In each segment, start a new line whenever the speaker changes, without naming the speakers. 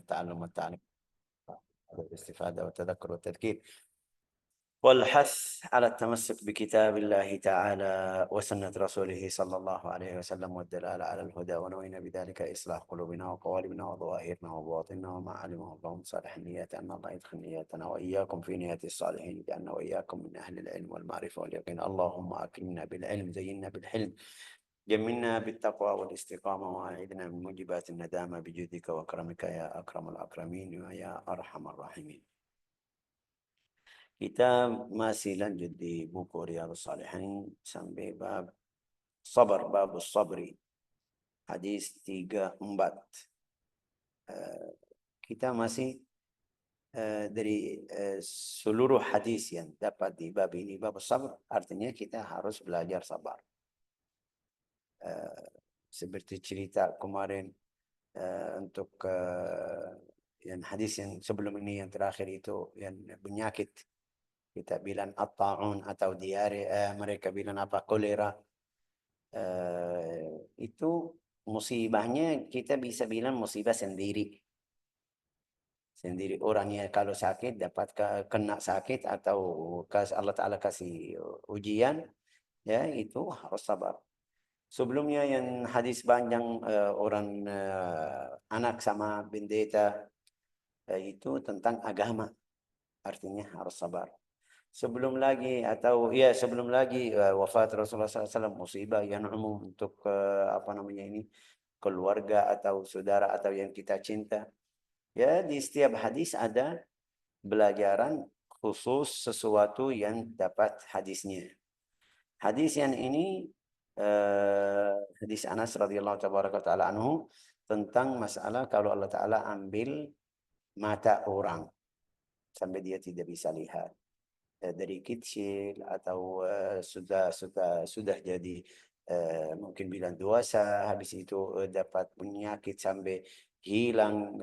التعلم والتعليم والاستفادة والتذكر والتذكير والحث على التمسك بكتاب الله تعالى وسنة رسوله صلى الله عليه وسلم والدلالة على الهدى، ونوينا بذلك إصلاح قلوبنا وقوالبنا وظواهرنا وبواطننا وما علمه الله من صالح النيات، أن الله يدخل نياتنا وإياكم في نيات الصالحين، جعلنا وإياكم من أهل العلم والمعرفة واليقين. اللهم أكرمنا بالعلم، زينا بالحلم، جملنا بالتقوى والاستقامة، وأعذنا من موجبات الندامة بجودك وكرمك يا أكرم الأكرمين ويا أرحم الراحمين. Kita masih lanjut di buku Riyadhus Shalihin sampai bab sabar, babus sabri, hadis 34. Kita masih dari seluruh hadis yang dapat di bab ini, babus sabr, artinya kita harus belajar sabar. Seperti cerita kemarin untuk yang hadis yang sebelum ini, yang terakhir itu yang penyakit. Kita bilang at-ta'un atau diare, mereka bilang apa, kolera. Itu musibahnya kita bisa bilang musibah sendiri. Sendiri orangnya kalau sakit dapat kena sakit atau Allah Ta'ala kasih ujian, ya itu harus sabar. Sebelumnya yang hadis panjang orang anak sama pendeta itu tentang agama, artinya harus sabar. Sebelum lagi wafat Rasulullah SAW, musibah yang umum untuk keluarga atau saudara atau yang kita cinta. Ya, di setiap hadis ada pelajaran khusus sesuatu yang dapat hadisnya. Hadis yang ini hadis Anas radhiyallahu taala anhu tentang masalah kalau Allah Ta'ala ambil mata orang sampai dia tidak bisa lihat. Dari kecil atau sudah jadi mungkin bilang dewasa, habis itu dapat penyakit sampai hilang,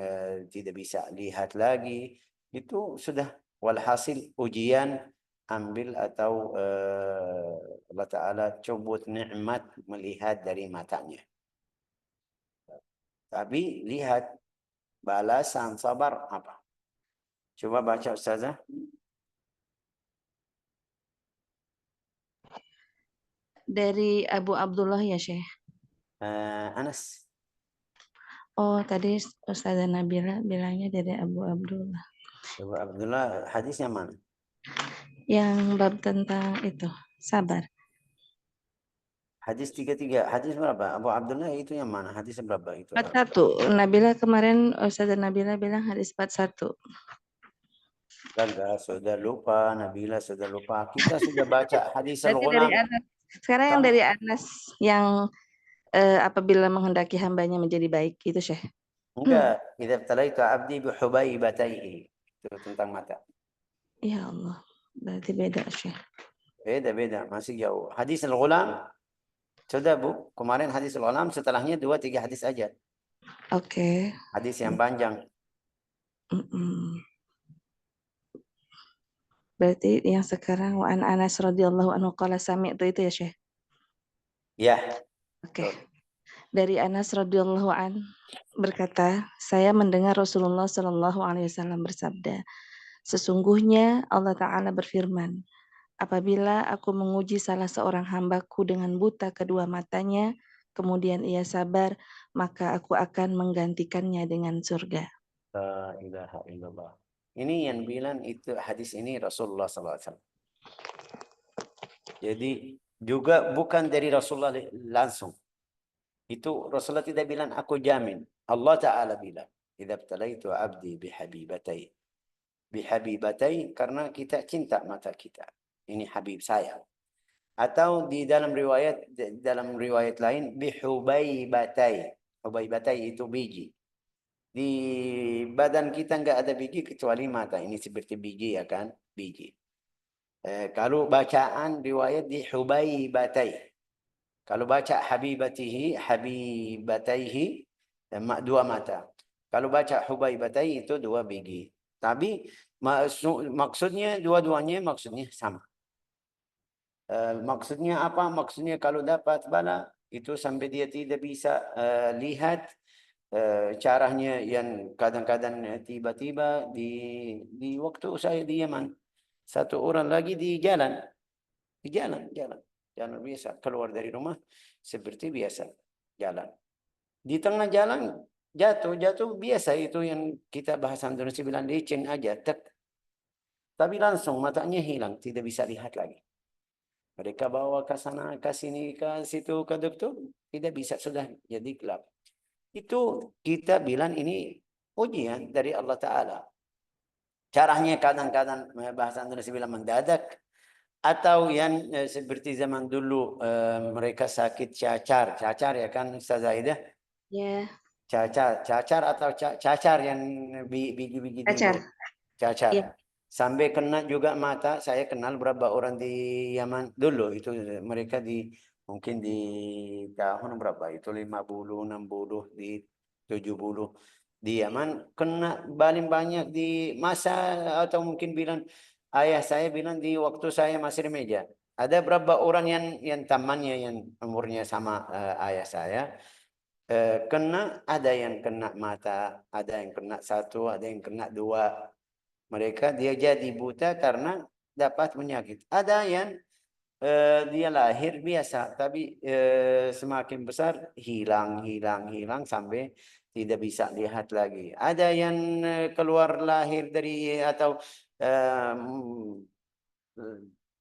tidak bisa lihat lagi, itu sudah walhasil ujian ambil atau Allah Ta'ala cubut nikmat melihat dari matanya. Tapi lihat balasan sabar apa? Coba baca Ustazah.
Dari Abu Abdullah ya Syekh.
Anas.
Oh, tadi Ustazah Nabila bilangnya dari Abu Abdullah.
Abu Abdullah hadisnya mana?
Yang bab tentang itu, sabar.
Hadis 33. Hadis berapa? Abu Abdullah itu yang mana? Hadis berapa itu?
41. Nabila kemarin Ustazah Nabila bilang hadis 41.
Enggak, sudah lupa. Nabila sudah lupa. Kita sudah baca hadis
Berarti dari
al-ghulam.
Anas. Sekarang yang dari Anas yang apabila menghendaki hambanya menjadi baik itu Syekh.
Enggak. Idza ibtalaitu 'abdi bi hubaibataihi. Itu tentang mata.
Ya Allah. Berarti beda Syekh.
Beda. Masih jauh. Hadis al-ghulam. Sudah Bu. Kemarin hadis al-ghulam, setelahnya 2-3 hadis aja.
Oke.
Hadis yang panjang.
Berarti yang sekarang wa an Anas radhiyallahu anhu qala sami'tu itu ya Syekh.
Ya.
Oke. Dari Anas radhiyallahu an berkata, saya mendengar Rasulullah Shallallahu alaihi wasallam bersabda, sesungguhnya Allah Ta'ala berfirman, apabila aku menguji salah seorang hambaku dengan buta kedua matanya, kemudian ia sabar, maka aku akan menggantikannya dengan surga.
La ilaha illallah. Ini yang bilang itu hadis ini Rasulullah SAW. Jadi juga bukan dari Rasulullah langsung. Itu Rasulullah tidak bilang aku jamin. Allah Ta'ala bilang, idza ibtalaitu 'abdi bihabibatai. Bihabibatai karena kita cinta mata kita. Ini habib saya. Atau di dalam riwayat lain bihubaibatai. Hubaibatai itu biji. Di badan kita enggak ada biji kecuali mata. Ini seperti biji ya kan? Biji. Kalau bacaan riwayat di hubaibatai. Kalau baca habibataihi, dua mata. Kalau baca hubaibatai itu dua biji. Tapi maksudnya dua-duanya maksudnya sama. Maksudnya apa? Maksudnya kalau dapat bala itu sampai dia tidak bisa lihat, caranya yang kadang-kadang tiba-tiba di waktu saya di Yaman, satu orang lagi di jalan biasa keluar dari rumah seperti biasa jalan. Di tengah jalan jatuh biasa, itu yang kita bahasa Indonesia bilang licin aja, tapi langsung matanya hilang, tidak bisa lihat lagi. Mereka bawa ke sana, ke sini, ke situ, ke dokter, tidak bisa, sudah jadi gelap. Itu kita bilang ini ujian dari Allah Ta'ala. Caranya kadang-kadang bahasa Indonesia bilang mendadak, atau yang seperti zaman dulu mereka sakit cacar ya kan Ustaz Zaidah?
Ya,
Cacar atau cacar yang biji-biji
Cacar.
dulu. Cacar.
Ya,
Sampai kena juga mata. Saya kenal beberapa orang di Yaman dulu. Itu mereka mungkin di tahun berapa? Itu 50, 60, di 70. Di Yaman kena paling banyak di masa, atau mungkin bilang ayah saya bilang di waktu saya masih remaja. Ada berapa orang yang temannya yang umurnya sama ayah saya, kena, ada yang kena mata, ada yang kena satu, ada yang kena dua. Mereka dia jadi buta karena dapat penyakit. Ada yang dia lahir biasa, tapi semakin besar hilang sampai tidak bisa lihat lagi. Ada yang keluar lahir dari atau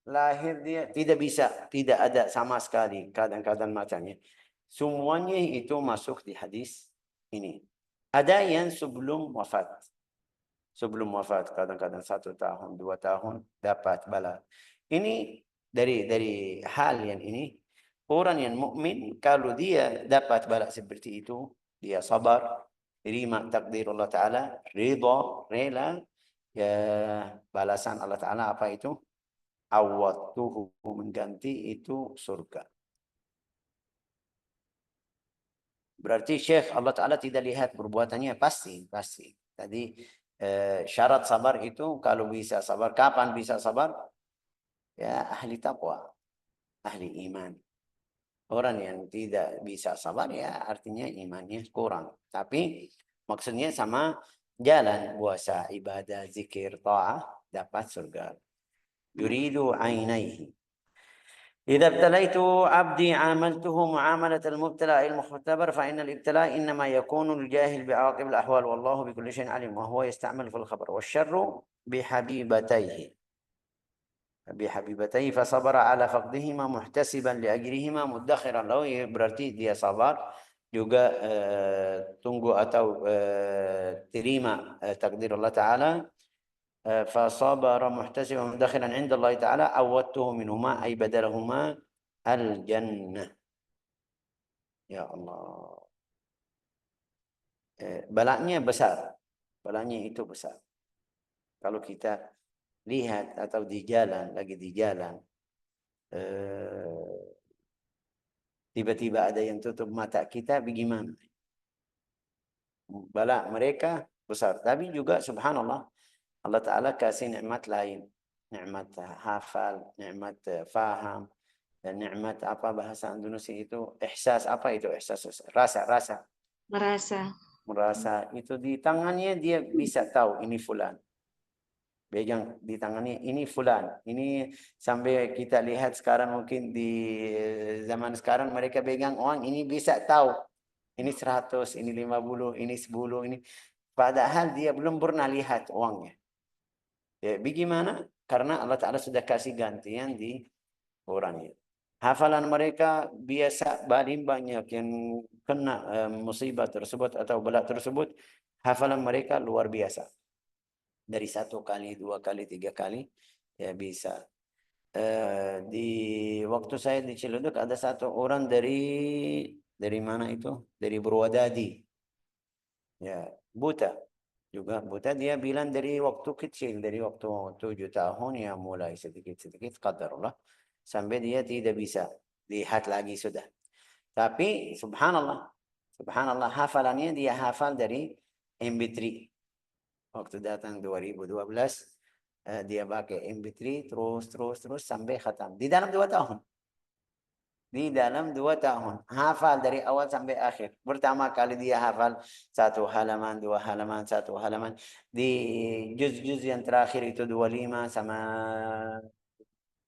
lahir dia tidak bisa, tidak ada sama sekali kadang-kadang matanya. Semuanya itu masuk di hadis ini. Ada yang sebelum wafat. Sebelum wafat kadang-kadang 1 tahun, 2 tahun dapat bala. Ini dari hal yang ini, orang yang mukmin kalau dia dapat bala seperti itu, dia sabar, terima takdir Allah Ta'ala, ridha, rela, ya balasan Allah Ta'ala apa itu? Awatuhu, mengganti itu surga. Berarti Syekh Allah Ta'ala tidak lihat perbuatannya, pasti. Tadi syarat sabar itu kalau bisa sabar. Kapan bisa sabar? Ya ahli taqwa, ahli iman. Orang yang tidak bisa sabar ya artinya imannya kurang. Tapi maksudnya sama jalan puasa, ibadah, zikir, ta'ah, dapat surga. Yuridu ainaihi. إذا ابتليت عبدي عاملته معاملة المبتلى المختبر، فإن الابتلاء إنما يكون للجاهل بعواقب الأحوال، والله بكل شيء عليم، وهو يستعمل في الخبر. والشر بحبيبتيه فصبر على فقدهما محتسبا لأجرهما مدخرا له. berarti dia sabar juga tunggu atau terima takdir Allah Ta'ala. فصبر محتسبا مدخلا عند الله تعالى عوضته منهما أي بدلهما الجنة. Ya Allah. Balanya besar. Balanya itu besar. Kalau kita lihat atau lagi di jalan, tiba-tiba ada yang tutup mata kita, bagaimana? Bala mereka besar. Tapi juga subhanallah, Allah Ta'ala kasih nikmat lain. Nikmat hafal, nikmat faham, dan nikmat apa bahasa Indonesia itu? Ihsas, apa itu ihsas? Rasa. Merasa itu di tangannya dia bisa tahu ini fulan. Pegang di tangannya ini fulan. Ini sampai kita lihat sekarang mungkin di zaman sekarang mereka pegang uang ini bisa tahu. Ini 100, ini 50, ini 10, ini. Padahal dia belum pernah lihat uangnya. Ya, bagaimana? Karena Allah Ta'ala sudah kasih gantian di orangnya. Hafalan mereka biasa paling banyak yang kena musibah tersebut atau bala tersebut. Hafalan mereka luar biasa. Dari 1 kali, 2 kali, 3 kali, ya bisa. Di waktu saya di Ciledug ada satu orang dari mana itu? Dari Purwodadi. Ya, buta. Juga buta, dia bilang dari waktu kecil, dari waktu 7 tahun ya mulai sedikit-sedikit qadarullah sampai dia tidak bisa lihat lagi sudah. Tapi subhanallah hafalannya dia hafal dari MP3. Waktu datang 2012 dia pakai MP3 terus sampai khatam di dalam 2 tahun. di dalam 2 tahun. Hafal dari awal sampai akhir. Pertama kali dia hafal 1 halaman, 2 halaman, 1 halaman. Di juz-juz yang terakhir itu 25 sama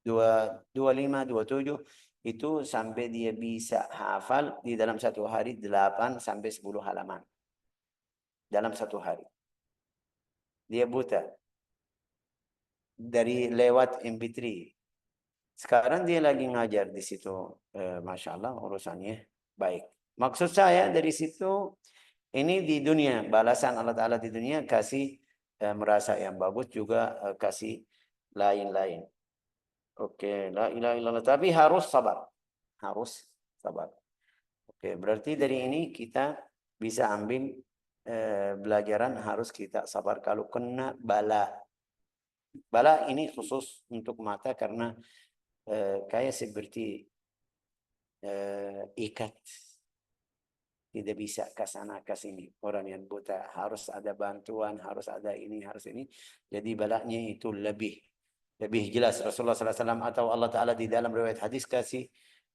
25, 27. Itu sampai dia bisa hafal di dalam 1 hari 8 sampai 10 halaman. Dalam 1 hari. Dia buta. Dari lewat MP3. Sekarang dia lagi ngajar di situ. Masya Allah urusannya baik. Maksud saya dari situ, ini di dunia, balasan Allah Ta'ala di dunia kasih merasa yang bagus juga kasih lain-lain. Oke, la ilaha illallah. Tapi harus sabar. Harus sabar. Oke, berarti dari ini kita bisa ambil pelajaran harus kita sabar kalau kena bala. Bala ini khusus untuk mata karena kayak seperti ikat. Tidak bisa ke sana ke sini. Orang yang buta harus ada bantuan, harus ada ini, harus ini. Jadi balanya itu lebih jelas. Rasulullah SAW atau Allah Ta'ala di dalam riwayat hadis kasih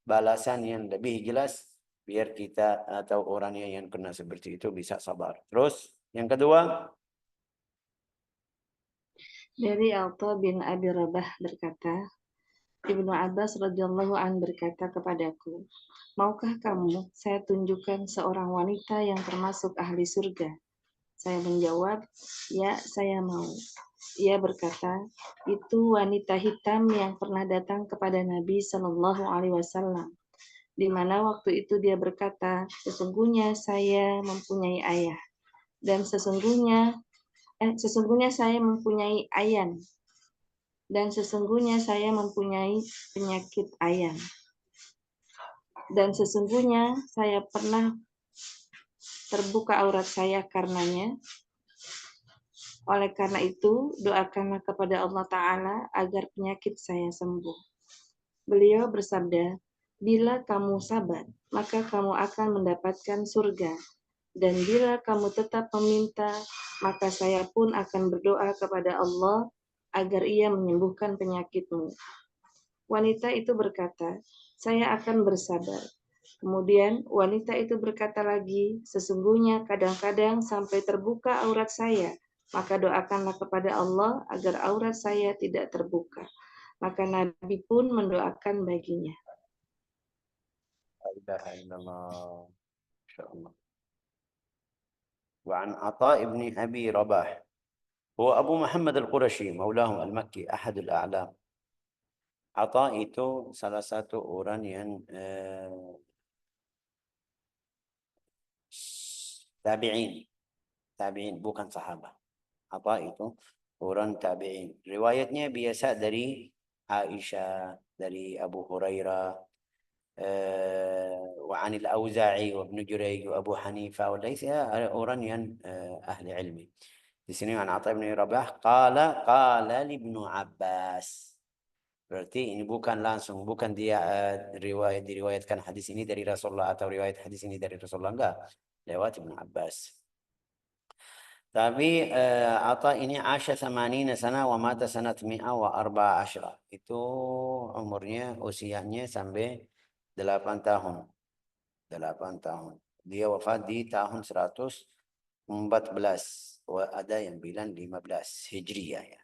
balasan yang lebih jelas biar kita atau orangnya yang kena seperti itu bisa sabar. Terus yang kedua,
Dari Alta bin Abi Rabah berkata, Ibnu Abbas radhiyallahu an berkata kepadaku, maukah kamu saya tunjukkan seorang wanita yang termasuk ahli surga? Saya menjawab, ya saya mau. Ia berkata, itu wanita hitam yang pernah datang kepada Nabi Shallallahu Alaihi Wasallam, di mana waktu itu dia berkata, sesungguhnya saya mempunyai ayah dan sesungguhnya saya mempunyai ayan dan sesungguhnya saya mempunyai penyakit ayan. Dan sesungguhnya saya pernah terbuka aurat saya karenanya. Oleh karena itu, doakanlah kepada Allah Ta'ala agar penyakit saya sembuh. Beliau bersabda, bila kamu sabar, maka kamu akan mendapatkan surga. Dan bila kamu tetap meminta, maka saya pun akan berdoa kepada Allah agar ia menyembuhkan penyakitmu. Wanita itu berkata, saya akan bersabar. Kemudian wanita itu berkata lagi, sesungguhnya kadang-kadang sampai terbuka aurat saya, maka doakanlah kepada Allah agar aurat saya tidak terbuka. Maka Nabi pun mendoakan baginya.
la ilaha illallah. Masya Allah. وعن عطاء بن أبي رباح هو أبو محمد القرشي مولاه المكي أحد الأعلام. Ata itu salah satu orang yang tabi'in bukan sahabat. Ata itu orang tabi'in. Riwayatnya biasa dari Aisyah, dari Abu Hurairah, وعن الأوزاعي وابن جريج وأبو حنيفة وليس orang yang ahli ilmi. Di sini an Atha bin Rabah qala li Ibnu Abbas. Berarti ini bukan langsung, bukan dia diriwayatkan hadis ini dari Rasulullah atau riwayat hadis ini dari Rasulullah, enggak. Lewat Ibnu Abbas. Tapi Atha ini asya 80 sana wa mata sanat 114. Itu umurnya, usianya sampai 8 tahun. 8 tahun. Dia wafat di tahun 114. Ada yang bilang 15 Hijriah ya.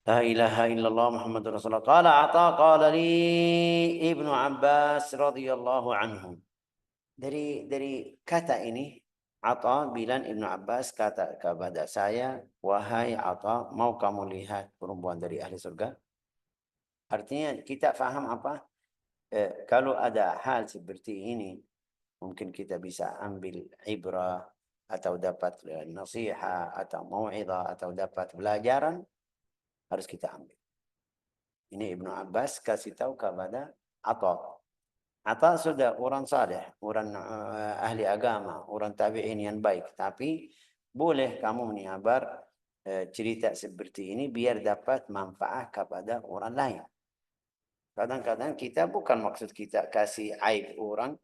La ilaha illallah Muhammadur Rasulullah. Qala Ata qala li Ibnu Abbas radhiyallahu anhu. Dari kata ini Ata bilang Ibnu Abbas kata kepada saya, wahai Ata, mau kamu lihat perempuan dari ahli surga? Artinya kita faham apa? Kalau ada hal seperti ini, mungkin kita bisa ambil ibrah atau dapat nasihat atau mau'izah atau dapat pelajaran, harus kita ambil. Ini Ibnu Abbas kasih tahu kepada Atha. Atha sudah orang saleh, orang ahli agama, orang tabi'in yang baik. Tapi boleh kamu menyabar cerita seperti ini biar dapat manfaat kepada orang lain. Kadang-kadang kita bukan maksud kita kasih aib orang,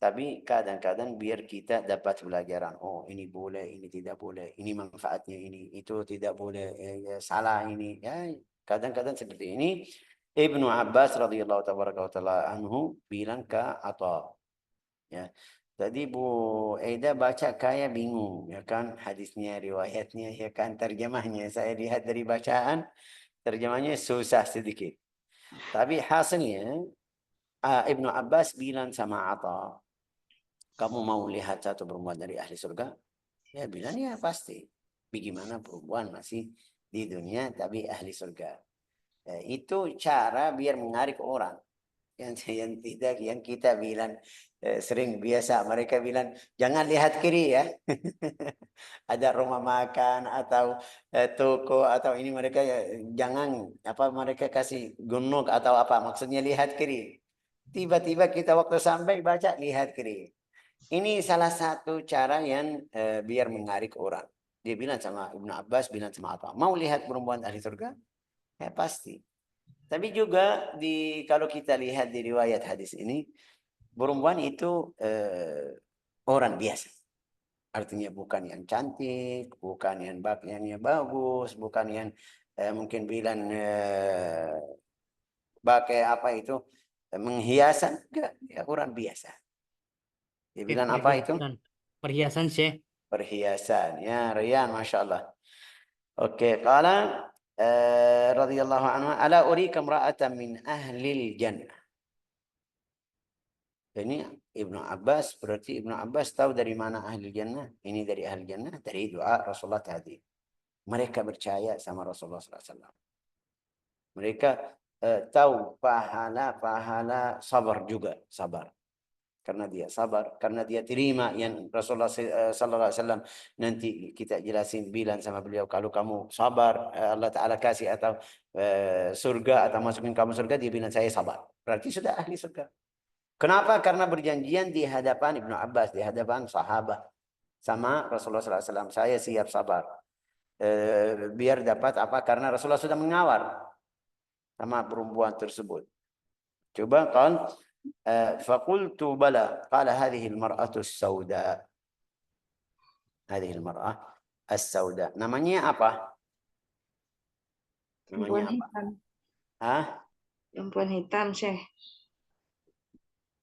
tapi kadang-kadang biar kita dapat pelajaran. Oh, ini boleh, ini tidak boleh. Ini manfaatnya ini, itu tidak boleh. Salah ini. Ya, kadang-kadang seperti ini. Ibnu Abbas radhiyallahu taala anhu bilang ke Atha. Ya. Tadi Bu Eda baca kayak bingung ya kan hadisnya, riwayatnya ya kan, terjemahnya. Saya lihat dari bacaan terjemahnya susah sedikit. Tapi hasilnya Ibnu Abbas bilang sama Atha, kamu mau lihat satu perempuan dari ahli surga? Ya bilang ya pasti. Bagaimana perempuan masih di dunia tapi ahli surga? Ya, itu cara biar menarik orang. Yang tidak, yang kita bilang sering biasa mereka bilang jangan lihat kiri ya. Ada rumah makan atau toko atau ini mereka jangan apa mereka kasih gunung atau apa maksudnya lihat kiri. Tiba-tiba kita waktu sampai baca lihat kiri. Ini salah satu cara yang biar menarik orang. Dia bilang sama Ibnu Abbas, bilang sama apa? Mau lihat perempuan ahli surga? Ya pasti. Tapi juga kalau kita lihat di riwayat hadis ini, perempuan itu orang biasa. Artinya bukan yang cantik, bukan yang pakaiannya bagus, bukan yang mungkin bilang pakai apa itu menghiasan, enggak, ya orang biasa. Dia bilang apa itu?
Perhiasan sih.
Perhiasan. Ya, Rian, Masya Allah. Oke, qala radhiyallahu anhu, ala urika imra'atan min ahlil jannah. Ini Ibnu Abbas, berarti Ibnu Abbas tahu dari mana ahli jannah? Ini dari ahli jannah, dari doa Rasulullah tadi. Mereka percaya sama Rasulullah SAW. Mereka tahu pahala sabar juga, sabar. Karena dia sabar, karena dia terima yang Rasulullah SAW nanti kita jelasin, bilang sama beliau, kalau kamu sabar Allah Ta'ala kasih atau surga atau masukin kamu surga, dia bilang saya sabar. Berarti sudah ahli surga. Kenapa? Karena berjanjian di hadapan Ibnu Abbas, di hadapan sahabat sama Rasulullah SAW. Saya siap sabar. Biar dapat apa? Karena Rasulullah sudah mengawar sama perempuan tersebut. Coba kan, fakultu bala. Qala hadhihi al-mar'atu as-sauda. Hadhihi al-mar'ah as-sauda. Namanya apa?
Perempuan
Namanya apa?
hitam.
Hah?
Perempuan hitam, Syekh.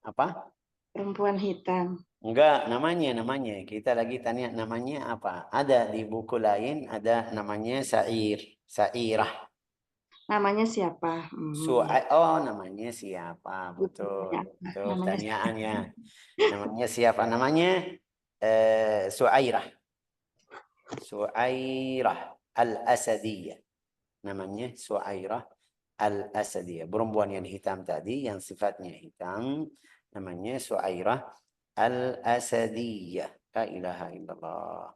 Apa?
Perempuan hitam.
Enggak, namanya. Kita lagi tanya namanya apa. Ada di buku lain, ada namanya Sa'irah.
Namanya siapa?
Oh, namanya siapa? Betul, betul.
Namanya
Tanyaannya. Namanya siapa? Namanya Su'airah. Su'airah Al-Asadiyah. Namanya Su'airah Al-Asadiyah. Perempuan yang hitam tadi, yang sifatnya hitam, namanya Su'airah Al-Asadiyah. La ilaha illallah.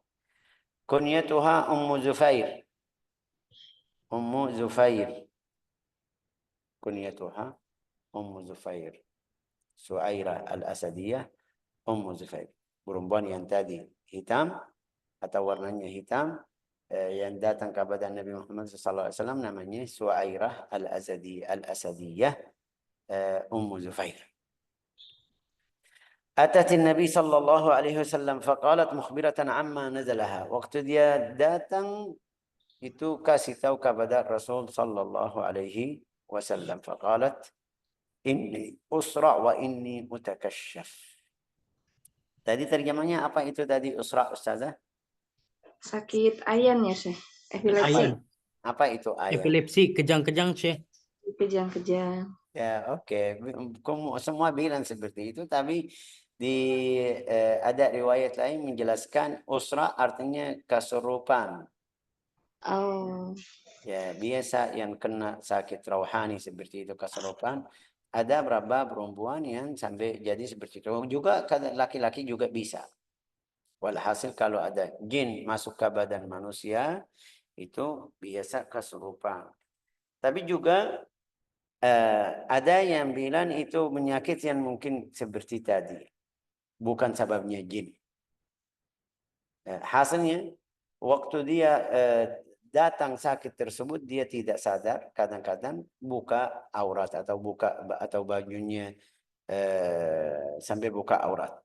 Kunyatuha Ummu Zufair. Ummu Zufair. Kunyatuha Ummu Zufair. Su'airah Al-Asadiyah, Ummu Zufair. Perempuan yang tadi hitam atau warnanya hitam, yang datang kepada Nabi Muhammad SAW, namanya Su'airah Al-Asadiyah, Ummu Zufair. أتت النبي صلى الله عليه وسلم فقالت مخبرة عما نزلها. Waktu dia datang itu kasih tahu kepada Rasul sallallahu alaihi wasallam. فقالت إني أسرع وإني متكشف. Tadi terjemahnya apa itu tadi usra, Ustazah?
sakit ayan ya, Syekh. Epilepsi.
Ayan.
Apa itu ayan?
Epilepsi, kejang-kejang sih.
Kejang-kejang.
Ya, oke. Semua bilang seperti itu, tapi ada riwayat lain menjelaskan usra artinya kesurupan.
Oh.
Ya, biasa yang kena sakit rohani seperti itu, kesurupan. Ada berapa perempuan yang sampai jadi seperti itu. Juga laki-laki juga bisa. Walhasil kalau ada jin masuk ke badan manusia, itu biasa kesurupan. Tapi juga ada yang bilang itu penyakit yang mungkin seperti tadi. Bukan sebabnya jin. Hasilnya, waktu dia datang sakit tersebut, dia tidak sadar. Kadang-kadang buka aurat atau bajunya sampai buka aurat.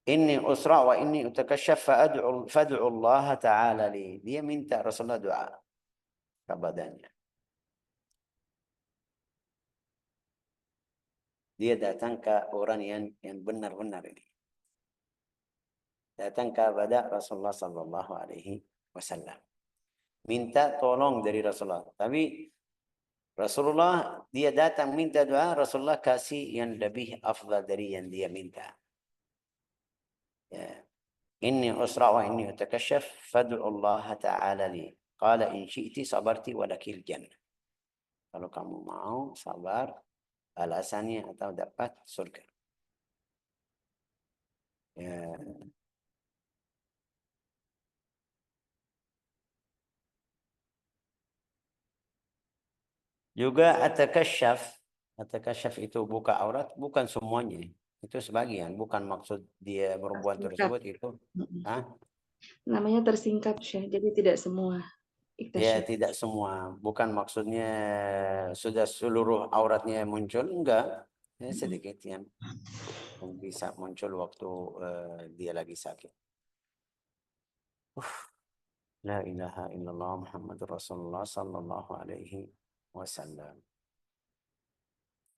Inni usra wa inni utakashaf fad'u Allah Ta'ala li. Dia minta Rasulullah doa ke badannya. Dia datang ke orang yang benar-benar ini. Datang kepada Rasulullah sallallahu alaihi wasallam. Minta tolong dari Rasulullah. Tapi Rasulullah dia datang minta doa, Rasulullah kasih yang lebih afdal dari yang dia minta. Ya. Inni usra wa inni utakashaf fad'u Allah ta'ala li. Qala in syi'ti sabarti walakil jannah. Kalau kamu mau sabar, alasannya atau dapat surga. Ya. Juga atakasyaf itu buka aurat, bukan semuanya. Itu sebagian, bukan maksud dia perempuan tersebut itu. Hah?
Namanya tersingkap, Syekh. Jadi tidak semua.
Ya,
Iktasyaf.
tidak semua. Bukan maksudnya sudah seluruh auratnya muncul, enggak. Ya, sedikit yang bisa muncul waktu dia lagi sakit. La ilaha illallah Muhammadur Rasulullah sallallahu alaihi wasallam.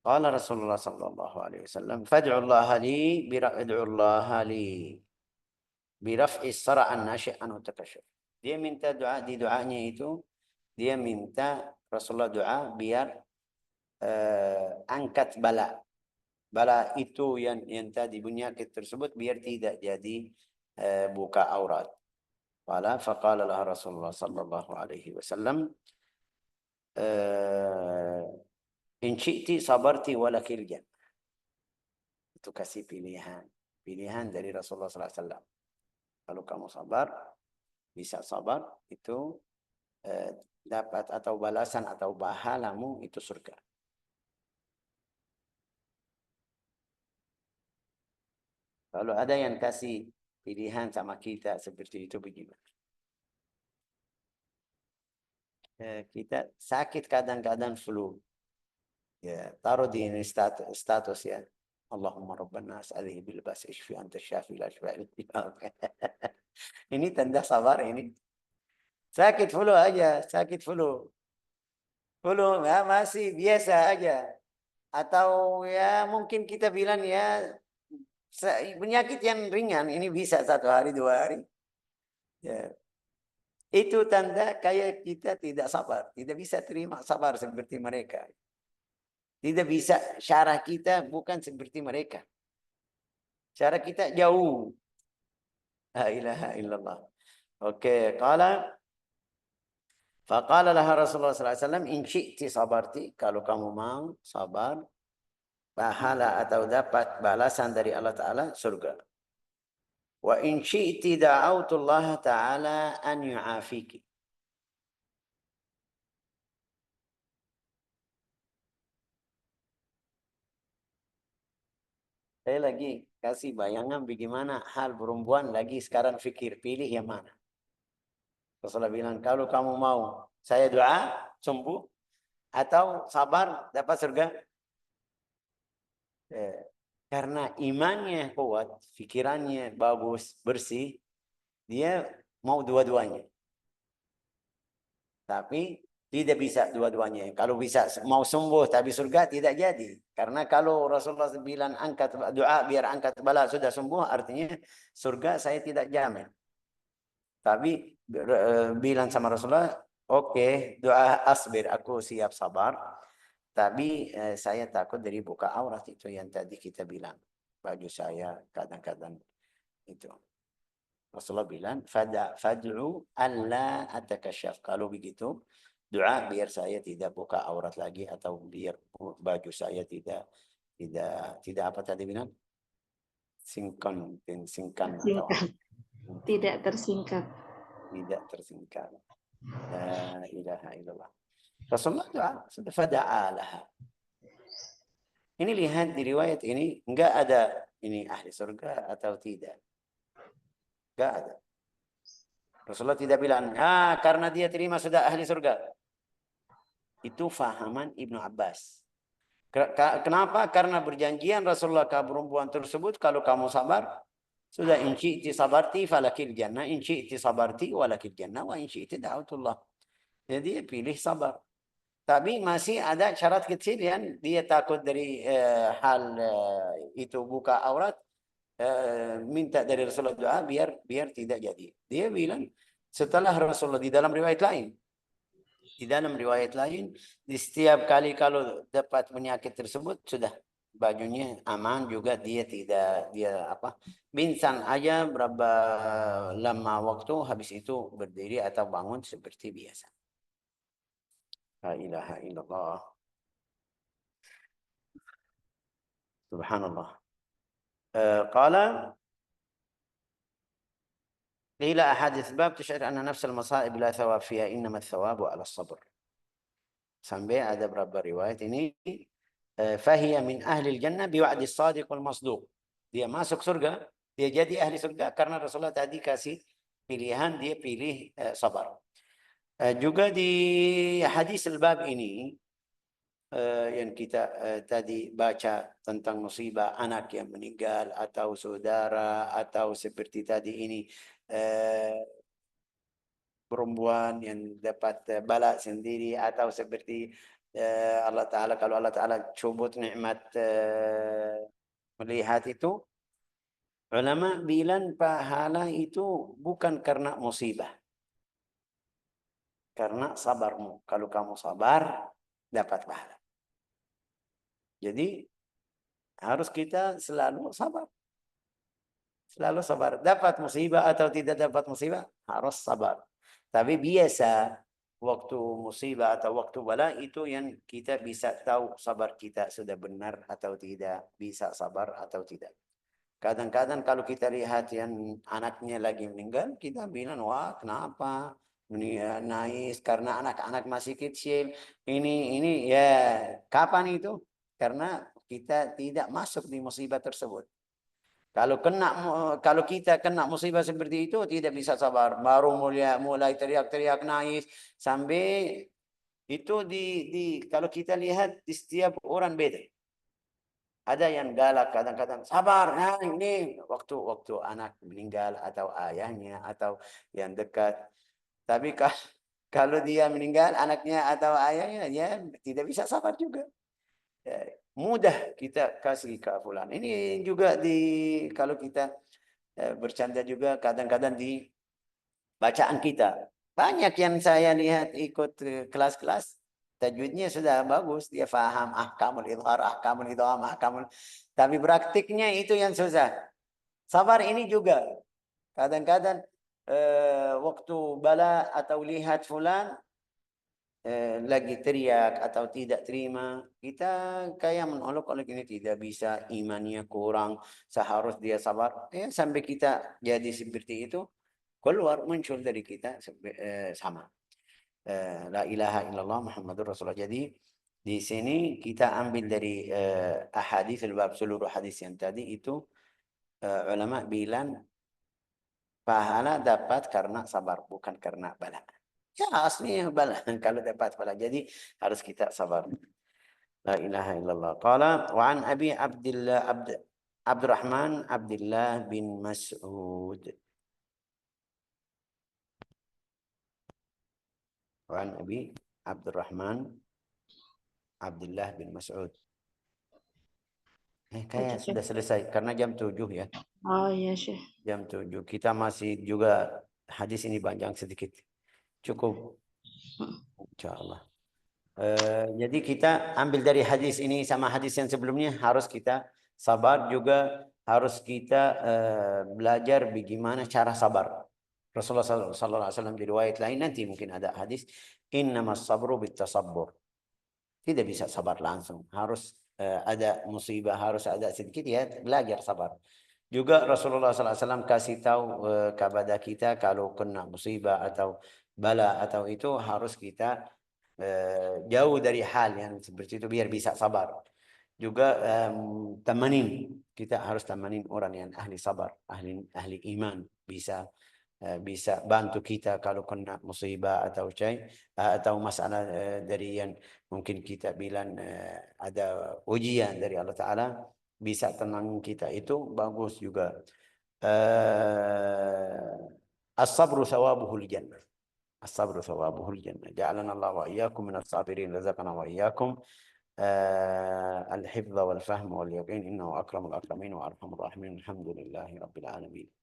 Qala Rasulullah sallallahu alaihi wasallam, fad'u Allah li biraf'is sara'an nashi'an utakasyaf. Dia minta doa, di doanya itu dia minta Rasulullah doa biar angkat bala. Bala itu yang tadi penyakit tersebut biar tidak jadi buka aurat. Faqala lah Rasulullah sallallahu alaihi wasallam, in syi'ti sabarti walakil jannah. Itu kasih pilihan dari Rasulullah sallallahu alaihi wasallam. Kalau kamu sabar, bisa sabar, itu dapat atau balasan atau bahalamu itu surga. Kalau ada yang kasih pilihan sama kita seperti itu bagaimana? Kita sakit kadang-kadang flu. Ya, taruh di ini status ya. Allahumma rabban nas alaihi bil bas ishfi anta syafi la syifaa illa Ini tanda sabar ini. Sakit flu aja, sakit flu. Flu ya, masih biasa aja. Atau ya mungkin kita bilang ya penyakit yang ringan ini bisa 1 hari 2 hari. Ya. Itu tanda kayak kita tidak sabar, tidak bisa terima sabar seperti mereka. Tidak bisa, syarah kita bukan seperti mereka. Syarah kita jauh. La ilaha illallah. Oke, faqala laha Rasulullah sallallahu alaihi wasallam, in syi'ti sabarti, kalau kamu mau sabar, pahala atau dapat balasan dari Allah Ta'ala surga. Wa in syi'ti da'autu Allah Ta'ala an yu'afiki. Saya lagi kasih bayangan bagaimana hal perempuan lagi sekarang fikir pilih yang mana. Rasulullah bilang, kalau kamu mau saya doa sembuh atau sabar dapat surga. Karena imannya kuat, pikirannya bagus, bersih, dia mau dua-duanya. Tapi tidak bisa dua-duanya. Kalau bisa mau sembuh tapi surga tidak jadi. Karena kalau Rasulullah bilang angkat doa biar angkat bala sudah sembuh, artinya surga saya tidak jamin. Tapi bilang sama Rasulullah, oke, doa asbir, aku siap sabar. Tapi saya takut dari buka aurat itu yang tadi kita bilang. Baju saya kadang-kadang itu. Rasulullah bilang, fad'u alla atakasyaf. Kalau begitu, doa biar saya tidak buka aurat lagi atau biar baju saya tidak apa tadi bilang? Singkan atau
tidak tersingkap.
Tidak tersingkap. La ilaha illallah. Rasulullah doa, sudah fada'alaha. Ini lihat di riwayat ini enggak ada ini ahli surga atau tidak. Enggak ada. Rasulullah tidak bilang, karena dia terima sudah ahli surga. Itu fahaman Ibnu Abbas. Kenapa? Karena berjanjian Rasulullah ke perempuan tersebut, kalau kamu sabar, sudah in syi'ti sabarti falakil jannah, in syi'ti sabarti walakil jannah, wa in syi'ti da'utullah. Jadi dia pilih sabar. Tapi masih ada syarat kecil yang dia takut dari hal itu buka aurat, minta dari Rasulullah doa biar tidak jadi. Dia bilang setelah Rasulullah di dalam riwayat lain, di setiap kali kalau dapat penyakit tersebut sudah bajunya aman juga, dia tidak pingsan aja berapa lama waktu, habis itu berdiri atau bangun seperti biasa. La ilaha illallah. Subhanallah. قال قيل أحاديث باب تشعر أن نفس المصائب لا ثواب فيها إنما الثواب على الصبر. Sampai ada beberapa riwayat ini فهي من أهل الجنة بوعد الصادق والمصدوق. Dia masuk surga, dia jadi ahli surga karena Rasulullah tadi kasih pilihan, dia pilih sabar. Juga di hadis al-bab ini yang kita tadi baca tentang musibah anak yang meninggal atau saudara atau seperti tadi ini perempuan yang dapat bala sendiri atau seperti Allah Ta'ala, kalau Allah Ta'ala cubut nikmat melihat itu, ulama bilang pahala itu bukan karena musibah, karena sabarmu. Kalau kamu sabar dapat pahala. Jadi harus kita selalu sabar. Selalu sabar. Dapat musibah atau tidak dapat musibah, harus sabar. Tapi biasa waktu musibah atau waktu bala itu yang kita bisa tahu sabar kita sudah benar atau tidak, bisa sabar atau tidak. Kadang-kadang kalau kita lihat yang anaknya lagi meninggal, kita bilang, wah kenapa? Nangis karena anak-anak masih kecil. Ini ya kapan itu? Karena kita tidak masuk di musibah tersebut. Kalau kita kena musibah seperti itu tidak bisa sabar, baru mulai teriak-teriak nangis sampai itu kalau kita lihat di setiap orang beda. Ada yang galak kadang-kadang sabar, nah ini waktu anak meninggal atau ayahnya atau yang dekat. Tapi kalau dia meninggal anaknya atau ayahnya, ya tidak bisa sabar juga. Mudah kita kasih ke fulan. Ini juga kalau kita bercanda juga kadang-kadang di bacaan kita. Banyak yang saya lihat ikut kelas-kelas, tajwidnya sudah bagus, dia faham ahkamul idhar, ahkamul idgham, ahkamul. Tapi praktiknya itu yang susah. Sabar ini juga. Kadang-kadang waktu bala atau lihat fulan lagi teriak atau tidak terima, kita kayak menolak ini tidak bisa, imannya kurang, seharus dia sabar. Sampai kita jadi seperti itu, keluar muncul dari kita sama. La ilaha illallah Muhammadur Rasulullah. Jadi di sini kita ambil dari ahadits bab, seluruh hadis yang tadi itu ulama bilang pahala dapat karena sabar, bukan karena bala. Ya aslinya bala kalau dapat bala. Jadi harus kita sabar. La ilaha illallah. Qala wa an Abi Abdurrahman Abdullah bin Mas'ud. Wa an Abi Abdurrahman Abdullah bin Mas'ud. Kayak sudah selesai karena jam 7 ya.
Oh iya, Syekh.
Jam 7. Kita masih juga hadis ini panjang sedikit. Cukup. Insyaallah. Jadi kita ambil dari hadis ini sama hadis yang sebelumnya, harus kita sabar, juga harus kita belajar bagaimana cara sabar. Rasulullah SAW di riwayat lain nanti mungkin ada hadis, innamas sabru bitasabbur. Tidak bisa sabar langsung, harus ada musibah, harus ada sedikit ya belajar sabar. Juga Rasulullah SAW kasih tahu kepada kita kalau kena musibah atau bala atau itu harus kita jauh dari hal yang seperti itu biar bisa sabar. Juga kita harus temanin orang yang ahli sabar, ahli iman, bisa bantu kita kalau kena musibah atau atau masalah dari yang mungkin kita bilang ada ujian dari Allah Ta'ala, bisa tenang kita, itu bagus juga. As-sabru thawabuhul jannah. الصبر ثوابه الجنة. جعلنا الله وإياكم من الصابرين، رزقنا وإياكم الحفظ والفهم واليقين، إنه أكرم الأكرمين وأرحم الراحمين. الحمد لله رب العالمين.